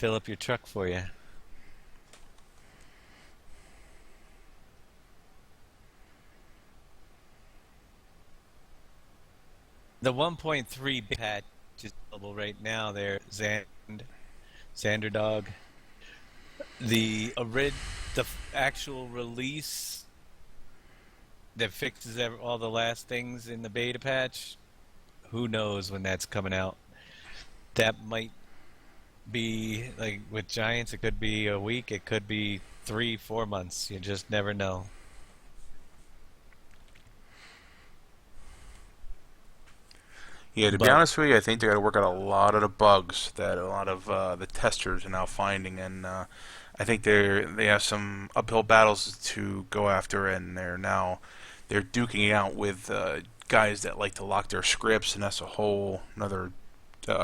fill up your truck for you. The 1.3 patch is available right now there, Xanderdog. The actual release that fixes all the last things in the beta patch, who knows when that's coming out. That might be, like with Giants, it could be a week, it could be 3, 4 months. You just never know. Yeah, to be But honest with you, I think they got to work out a lot of the bugs that a lot of the testers are now finding, and I think they have some uphill battles to go after, and they're duking it out with guys that like to lock their scripts, and that's a whole another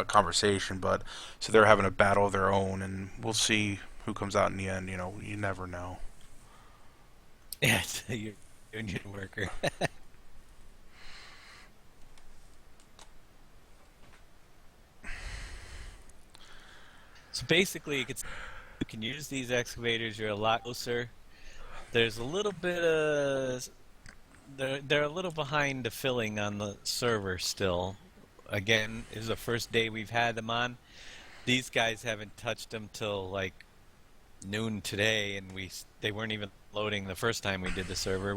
conversation. But so they're having a battle of their own, and we'll see who comes out in the end. You know, you never know. yeah, it's a union worker. So basically, you can use these excavators. You're a lot closer. There's a little bit of they're a little behind the filling on the server still. Again, this is the first day we've had them on. These guys haven't touched them till like noon today, and they weren't even loading the first time we did the server.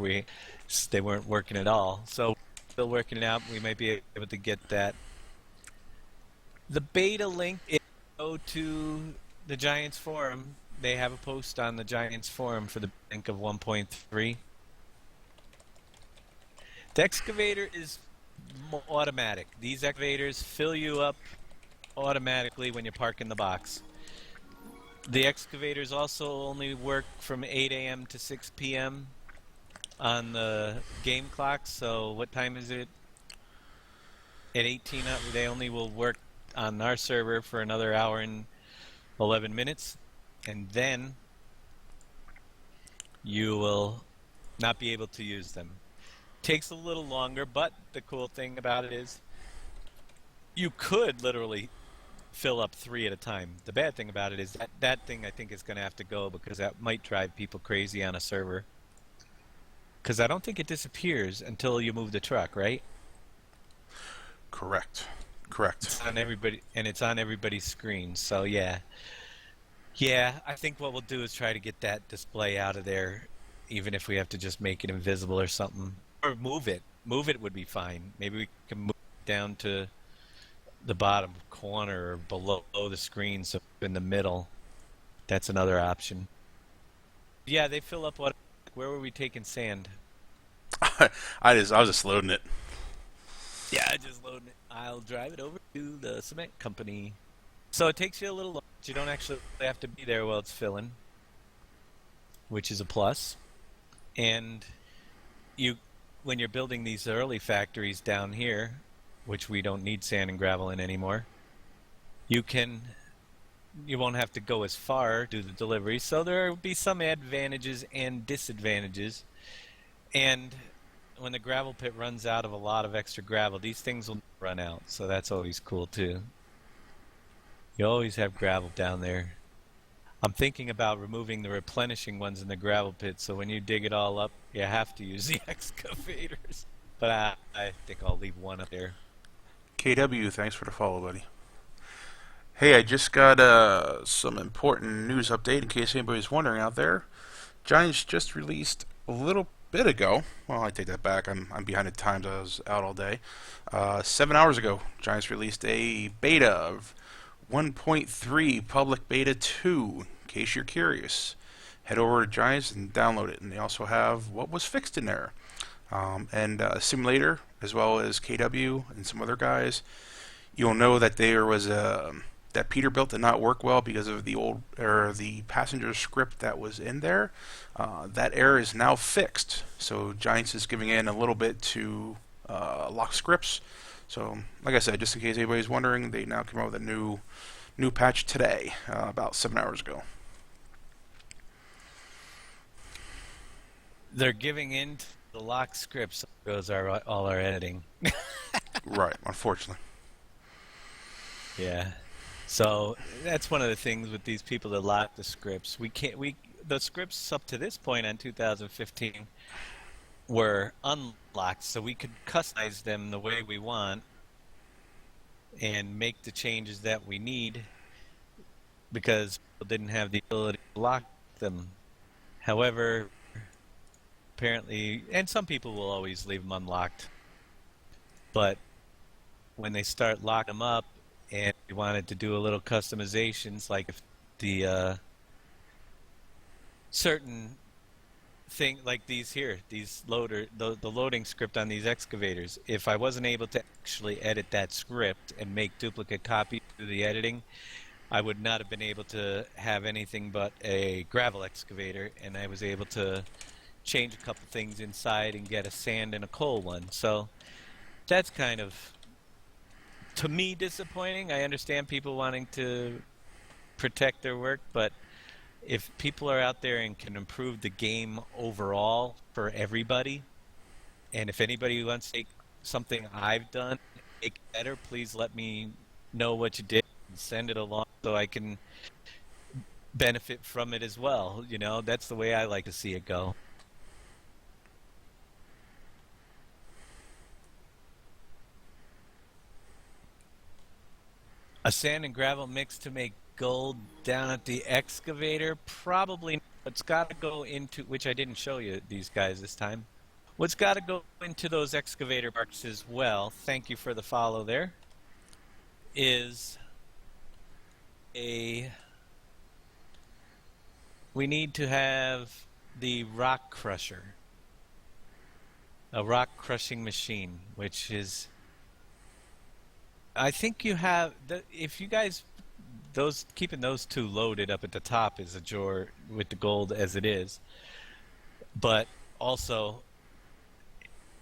They weren't working at all. So still working it out. We might be able to get that. The beta link is go to the Giants forum. They have a post on the Giants forum for the link of 1.3. The excavator is automatic. These excavators fill you up automatically when you park in the box. The excavators also only work from 8 a.m. to 6 p.m. on the game clock. So what time is it? At 18, they only will work on our server for another hour and 11 minutes. And then you will not be able to use them. Takes a little longer, but the cool thing about it is you could literally fill up 3 at a time. The bad thing about it is that thing I think is going to have to go because that might drive people crazy on a server. Because I don't think it disappears until you move the truck, right? Correct. Correct. It's on everybody, and it's on everybody's screen. So yeah, yeah. I think what we'll do is try to get that display out of there, even if we have to just make it invisible or something, or move it. Move it would be fine. Maybe we can move it down to the bottom corner or below the screen, so in the middle. That's another option. Yeah, they fill up what? Where were we taking sand? I was just loading it. Yeah, I just loading it. I'll drive it over to the cement company. So it takes you a little longer. You don't actually have to be there while it's filling, which is a plus. And you, when you're building these early factories down here, which we don't need sand and gravel in anymore, you can you won't have to go as far to do the delivery. So there will be some advantages and disadvantages. And when the gravel pit runs out of a lot of extra gravel, these things will run out. So that's always cool too. You always have gravel down there. I'm thinking about removing the replenishing ones in the gravel pit, so when you dig it all up, you have to use the excavators. But I think I'll leave one up there. KW, thanks for the follow, buddy. Hey, I just got some important news update in case anybody's wondering out there. Giants just released a little bit ago. Well, I take that back. I'm behind the times. I was out all day. 7 hours ago, Giants released a beta of 1.3 public beta 2. In case you're curious, head over to Giants and download it. And they also have what was fixed in there, and Simulator as well as KW and some other guys. You'll know that there was a that Peterbilt did not work well because of the old or the passenger script that was in there. That error is now fixed. So Giants is giving in a little bit to lock scripts. So, like I said, just in case anybody's wondering, they now came out with a new patch today, about 7 hours ago. They're giving in to the lock scripts. Goes all our editing. Right, unfortunately. Yeah. So that's one of the things with these people that lock the scripts. The scripts up to this point on 2015 were unlocked, so we could customize them the way we want and make the changes that we need because people didn't have the ability to lock them. However, apparently, and some people will always leave them unlocked, but when they start locking them up and we wanted to do a little customizations, like if the certain thing like the loading script on these excavators, if I wasn't able to actually edit that script and make duplicate copies through the editing, I would not have been able to have anything but a gravel excavator, and I was able to change a couple things inside and get a sand and a coal one. So that's kind of, to me, disappointing. I understand people wanting to protect their work, but if people are out there and can improve the game overall for everybody, and if anybody wants to take something I've done, make it better, please let me know what you did and send it along so I can benefit from it as well. You know, that's the way I like to see it go. A sand and gravel mix to make gold down at the excavator? Probably. It's got to go into, which I didn't show you these guys this time. What's got to go into those excavator parts as well, thank you for the follow there, is we need to have the rock crusher. A rock crushing machine, which is, I think you have, if you guys, those keeping those two loaded up at the top is a drawer with the gold as it is. But also,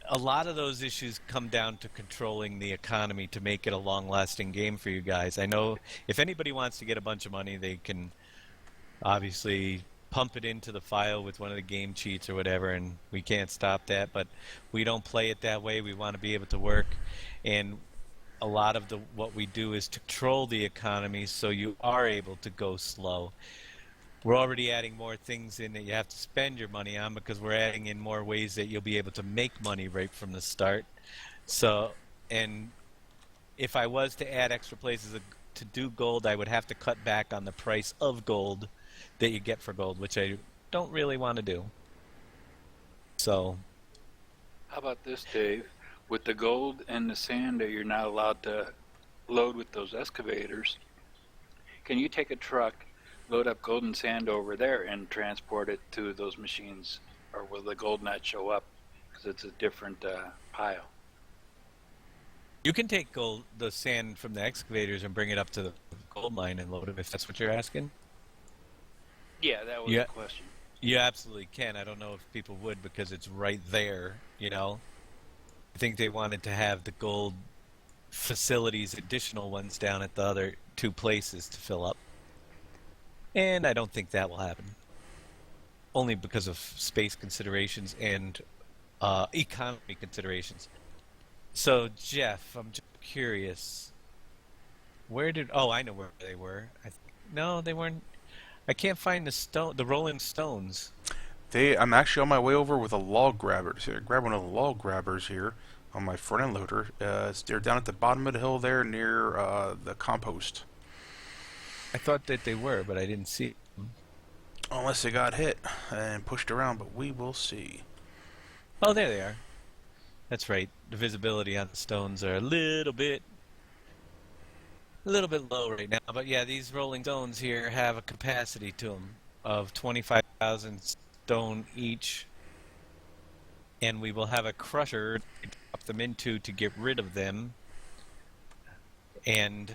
a lot of those issues come down to controlling the economy to make it a long-lasting game for you guys. I know if anybody wants to get a bunch of money, they can obviously pump it into the file with one of the game cheats or whatever, and we can't stop that, but we don't play it that way. We want to be able to work, and a lot of what we do is to control the economy so you are able to go slow. We're already adding more things in that you have to spend your money on because we're adding in more ways that you'll be able to make money right from the start. So, and if I was to add extra places to do gold, I would have to cut back on the price of gold that you get for gold, which I don't really want to do. So, How about this, Dave? With the gold and the sand that you're not allowed to load with those excavators, can you take a truck, load up gold and sand over there, and transport it to those machines? Or will the gold not show up because it's a different pile? you can take the sand from the excavators and bring it up to the gold mine and load it if that's what you're asking. Yeah, that was Yeah, the question. you absolutely can. I don't know if people would because it's right there, you know. I think they wanted to have the gold facilities, additional ones down at the other two places to fill up. And I don't think that will happen. Only because of space considerations and economy considerations. So, Jeff, I'm just curious. Oh, I know where they were. No, they weren't. I can't find the Rolling Stones. I'm actually on my way over with a log grabber. So I grab one of the log grabbers here on my front end loader. They're down at the bottom of the hill there near the compost. I thought that they were, but I didn't see them. Unless they got hit and pushed around, but we will see. Oh, there they are. That's right. The visibility on the stones are a little bit low right now. But yeah, these Rolling Stones here have a capacity to them of 25,000 stone each, and we will have a crusher to drop them into to get rid of them and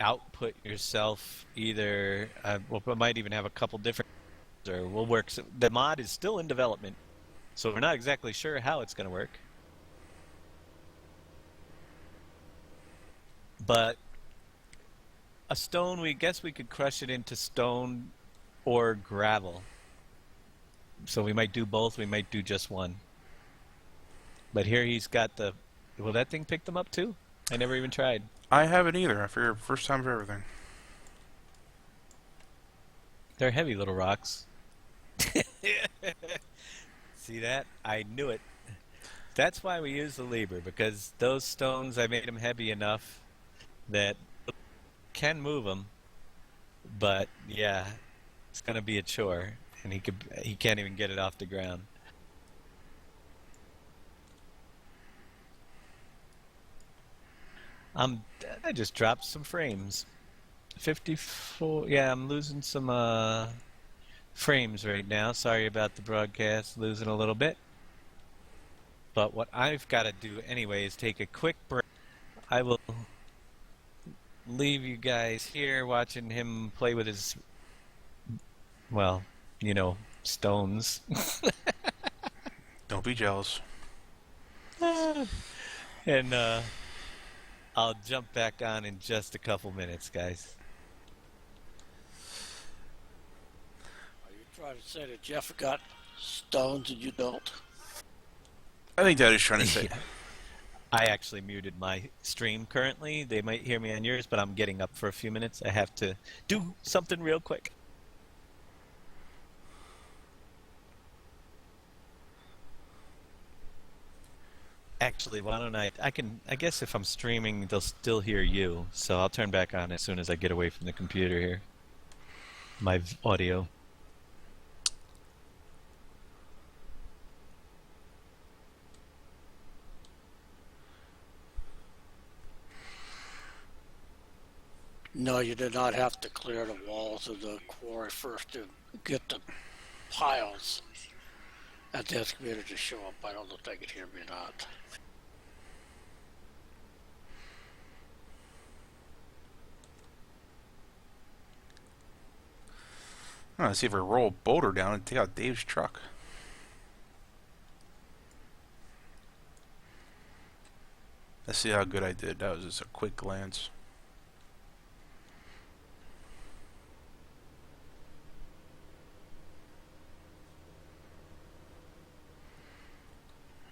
output yourself either we might even have a couple different, or we'll work. The mod is still in development, so we're not exactly sure how it's going to work, but a stone, we guess we could crush it into stone or gravel. So we might do both, we might do just one. But here he's got will that thing pick them up too? I never even tried. I haven't either. I figure first time for everything. They're heavy little rocks. See that? I knew it. That's why we use the lever, because those stones, I made them heavy enough that can move them, but yeah, it's gonna be a chore, and he can't even get it off the ground. Um, I just dropped some frames. 54. Yeah, I'm losing some frames right now. Sorry about the broadcast, losing a little bit. But what I've got to do anyway is take a quick break. I will leave you guys here watching him play with his, well, stones. Don't be jealous. And I'll jump back on in just a couple minutes, guys. Are you trying to say that Jeff got stones and you don't? I think that is trying to say. Yeah. I actually muted my stream currently. They might hear me on yours, but I'm getting up for a few minutes. I have to do something real quick. Actually, why don't I guess if I'm streaming, they'll still hear you. So I'll turn back on as soon as I get away from the computer here. My audio. No, you did not have to clear the walls of the quarry first to get the piles at the excavator to show up. I don't know if they could hear me or not. Let's see if we roll a boulder down and take out Dave's truck. Let's see how good I did. That was just a quick glance.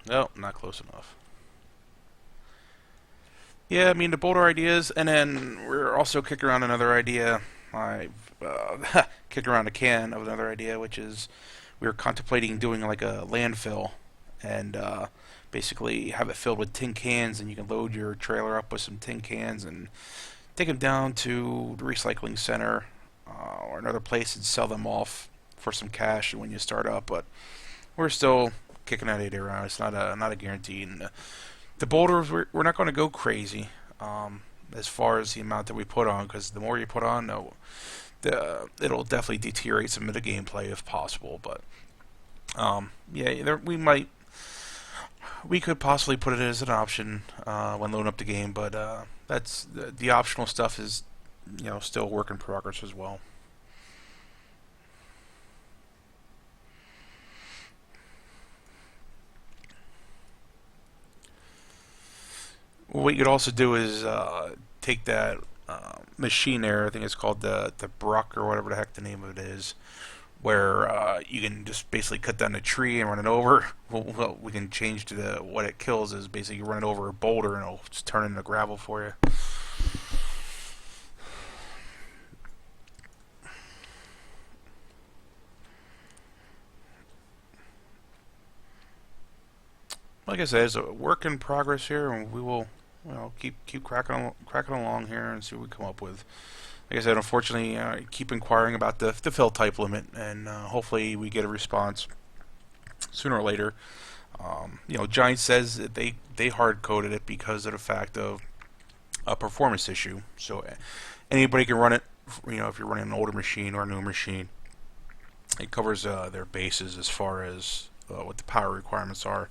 No, not close enough. Yeah, I mean the boulder ideas, and then we're also kicking around another idea. I've kicked around a can of another idea, which is we were contemplating doing like a landfill and basically have it filled with tin cans, and you can load your trailer up with some tin cans and take them down to the recycling center or another place and sell them off for some cash when you start up. But we're still kicking that idea around. It's not a guarantee. And the boulders, we're not going to go crazy as far as the amount that we put on, because the more you put on, it'll definitely deteriorate some of the gameplay if possible. But yeah, we could possibly put it as an option when loading up the game, but that's the optional stuff is still a work in progress as well. What you could also do is take that machine there. I think it's called the Bruck or whatever the heck the name of it is, where you can just basically cut down a tree and run it over. Well, we can change to what it kills is basically you run it over a boulder and it'll just turn into gravel for you. Like I said, it's a work in progress here, and we will keep cracking along here and see what we come up with. Like I said, unfortunately, keep inquiring about the fill type limit, and hopefully we get a response sooner or later. Giant says that they hard coded it because of the fact of a performance issue. So anybody can run it. If you're running an older machine or a new machine, it covers their bases as far as what the power requirements are.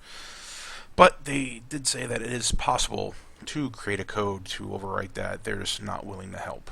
But they did say that it is possible to create a code to overwrite that. They're just not willing to help.